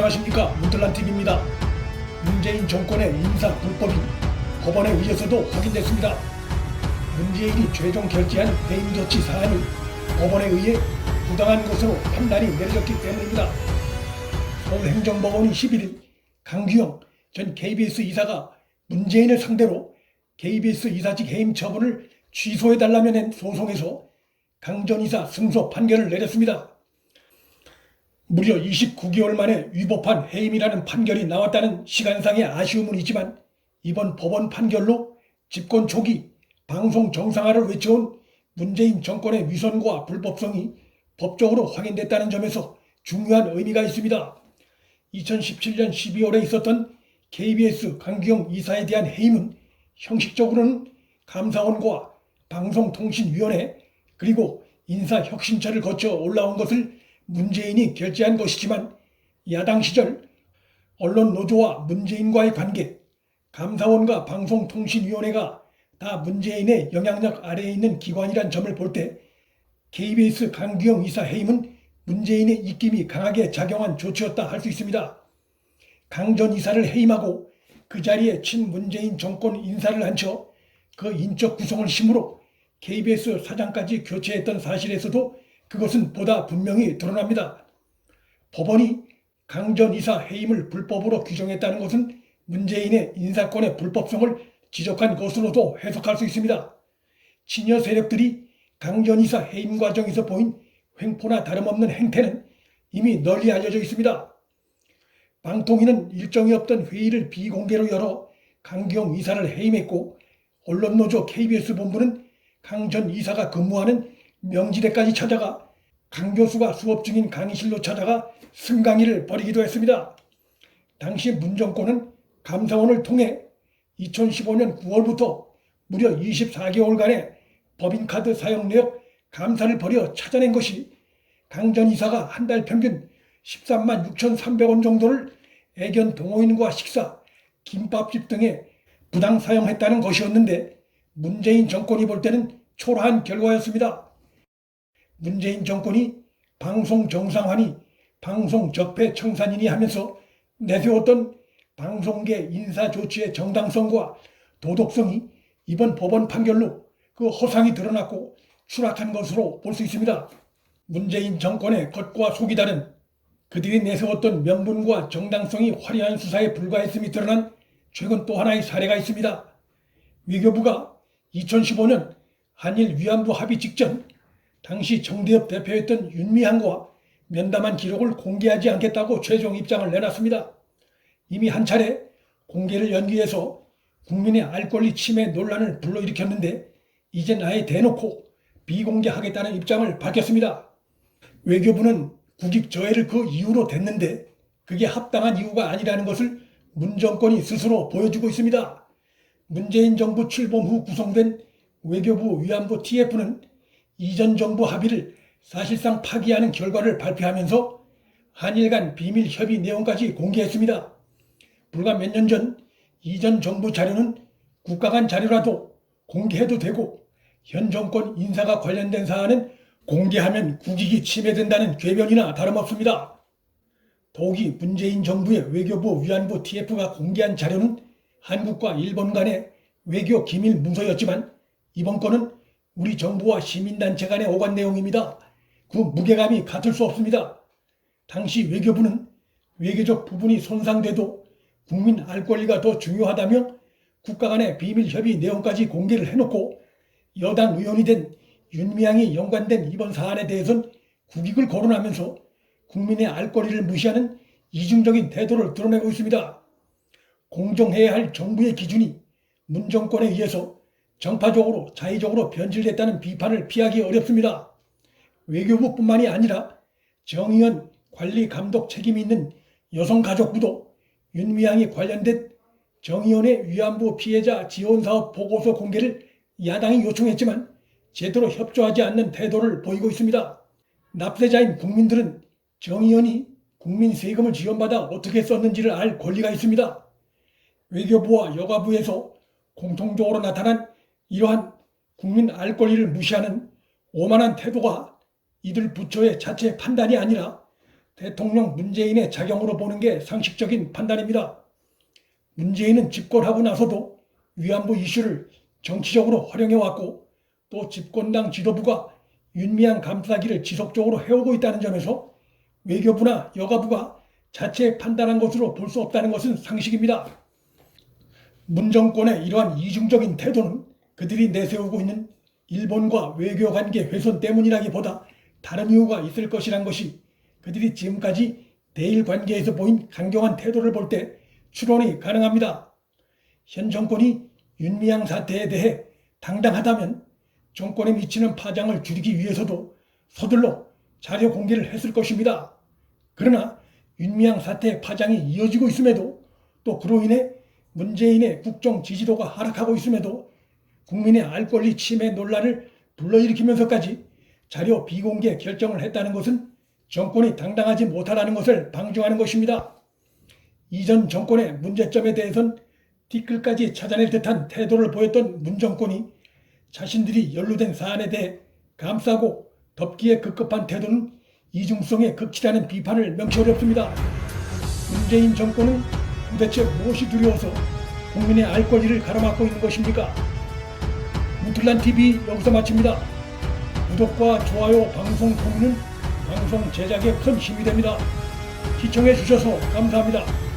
안녕하십니까, 문틀란TV입니다. 문재인 정권의 인사 불법이 법원에 의해서도 확인됐습니다. 문재인이 최종 결재한 해임 조치 사안이 법원에 의해 부당한 것으로 판단이 내려졌기 때문입니다. 서울행정법원이 11일 강규영 전 KBS 이사가 문재인을 상대로 KBS 이사직 해임 처분을 취소해달라며 낸 소송에서 강 전 이사 승소 판결을 내렸습니다. 무려 29개월 만에 위법한 해임이라는 판결이 나왔다는 시간상의 아쉬움은 있지만, 이번 법원 판결로 집권 초기 방송 정상화를 외쳐온 문재인 정권의 위선과 불법성이 법적으로 확인됐다는 점에서 중요한 의미가 있습니다. 2017년 12월에 있었던 KBS 강규영 이사에 대한 해임은 형식적으로는 감사원과 방송통신위원회 그리고 인사혁신처를 거쳐 올라온 것을 문재인이 결재한 것이지만, 야당 시절 언론노조와 문재인과의 관계, 감사원과 방송통신위원회가 다 문재인의 영향력 아래에 있는 기관이란 점을 볼 때 KBS 강규영 이사 해임은 문재인의 입김이 강하게 작용한 조치였다 할 수 있습니다. 강 전 이사를 해임하고 그 자리에 친문재인 정권 인사를 앉혀 그 인적 구성을 힘으로 KBS 사장까지 교체했던 사실에서도 그것은 보다 분명히 드러납니다. 법원이 강 전 이사 해임을 불법으로 규정했다는 것은 문재인의 인사권의 불법성을 지적한 것으로도 해석할 수 있습니다. 친여 세력들이 강 전 이사 해임 과정에서 보인 횡포나 다름없는 행태는 이미 널리 알려져 있습니다. 방통위는 일정이 없던 회의를 비공개로 열어 강규영 이사를 해임했고, 언론노조 KBS 본부는 강 전 이사가 근무하는 명지대까지 찾아가 강 교수가 수업 중인 강의실로 찾아가 승강의를 벌이기도 했습니다. 당시 문정권은 감사원을 통해 2015년 9월부터 무려 24개월간의 법인카드 사용 내역 감사를 벌여 찾아낸 것이 강 전 이사가 한 달 평균 13만 6,300원 정도를 애견 동호인과 식사, 김밥집 등에 부당 사용했다는 것이었는데, 문재인 정권이 볼 때는 초라한 결과였습니다. 문재인 정권이 방송 정상화니 방송 적폐 청산이니 하면서 내세웠던 방송계 인사 조치의 정당성과 도덕성이 이번 법원 판결로 그 허상이 드러났고 추락한 것으로 볼 수 있습니다. 문재인 정권의 겉과 속이 다른 그들이 내세웠던 명분과 정당성이 화려한 수사에 불과했음이 드러난 최근 또 하나의 사례가 있습니다. 외교부가 2015년 한일 위안부 합의 직전 당시 정대협 대표였던 윤미향과 면담한 기록을 공개하지 않겠다고 최종 입장을 내놨습니다. 이미 한 차례 공개를 연기해서 국민의 알 권리 침해 논란을 불러일으켰는데, 이젠 아예 대놓고 비공개하겠다는 입장을 밝혔습니다. 외교부는 국익 저해를 그 이유로 댔는데 그게 합당한 이유가 아니라는 것을 문 정권이 스스로 보여주고 있습니다. 문재인 정부 출범 후 구성된 외교부 위안부 TF는 이전 정부 합의를 사실상 파기하는 결과를 발표하면서 한일 간 비밀 협의 내용까지 공개했습니다. 불과 몇 년 전 이전 정부 자료는 국가 간 자료라도 공개해도 되고, 현 정권 인사가 관련된 사안은 공개하면 국익이 침해된다는 궤변이나 다름없습니다. 더욱이 문재인 정부의 외교부 위안부 TF가 공개한 자료는 한국과 일본 간의 외교 기밀 문서였지만, 이번 건은 우리 정부와 시민단체 간의 오간 내용입니다. 그 무게감이 같을 수 없습니다. 당시 외교부는 외교적 부분이 손상돼도 국민 알 권리가 더 중요하다며 국가 간의 비밀 협의 내용까지 공개를 해놓고, 여당 의원이 된 윤미향이 연관된 이번 사안에 대해선 국익을 거론하면서 국민의 알 권리를 무시하는 이중적인 태도를 드러내고 있습니다. 공정해야 할 정부의 기준이 문 정권에 의해서 정파적으로 자의적으로 변질됐다는 비판을 피하기 어렵습니다. 외교부뿐만이 아니라 정의원 관리 감독 책임이 있는 여성가족부도 윤미향이 관련된 정의원의 위안부 피해자 지원사업 보고서 공개를 야당이 요청했지만 제대로 협조하지 않는 태도를 보이고 있습니다. 납세자인 국민들은 정의원이 국민 세금을 지원받아 어떻게 썼는지를 알 권리가 있습니다. 외교부와 여가부에서 공통적으로 나타난 이러한 국민 알 권리를 무시하는 오만한 태도가 이들 부처의 자체 판단이 아니라 대통령 문재인의 작용으로 보는 게 상식적인 판단입니다. 문재인은 집권하고 나서도 위안부 이슈를 정치적으로 활용해왔고 또 집권당 지도부가 윤미향 감싸기를 지속적으로 해오고 있다는 점에서 외교부나 여가부가 자체 판단한 것으로 볼 수 없다는 것은 상식입니다. 문 정권의 이러한 이중적인 태도는 그들이 내세우고 있는 일본과 외교관계 훼손 때문이라기보다 다른 이유가 있을 것이란 것이 그들이 지금까지 대일 관계에서 보인 강경한 태도를 볼 때 추론이 가능합니다. 현 정권이 윤미향 사태에 대해 당당하다면 정권에 미치는 파장을 줄이기 위해서도 서둘러 자료 공개를 했을 것입니다. 그러나 윤미향 사태의 파장이 이어지고 있음에도 또 그로 인해 문재인의 국정 지지도가 하락하고 있음에도 국민의 알 권리 침해 논란을 불러일으키면서까지 자료 비공개 결정을 했다는 것은 정권이 당당하지 못하다는 것을 방증하는 것입니다. 이전 정권의 문제점에 대해선 뒤끝까지 찾아낼 듯한 태도를 보였던 문 정권이 자신들이 연루된 사안에 대해 감싸고 덮기에 급급한 태도는 이중성에 극치다는 비판을 명시 어렵습니다. 문재인 정권은 도대체 무엇이 두려워서 국민의 알 권리를 가로막고 있는 것입니까? 문틀란TV 여기서 마칩니다. 구독과 좋아요, 방송 공유는 방송 제작에 큰 힘이 됩니다. 시청해 주셔서 감사합니다.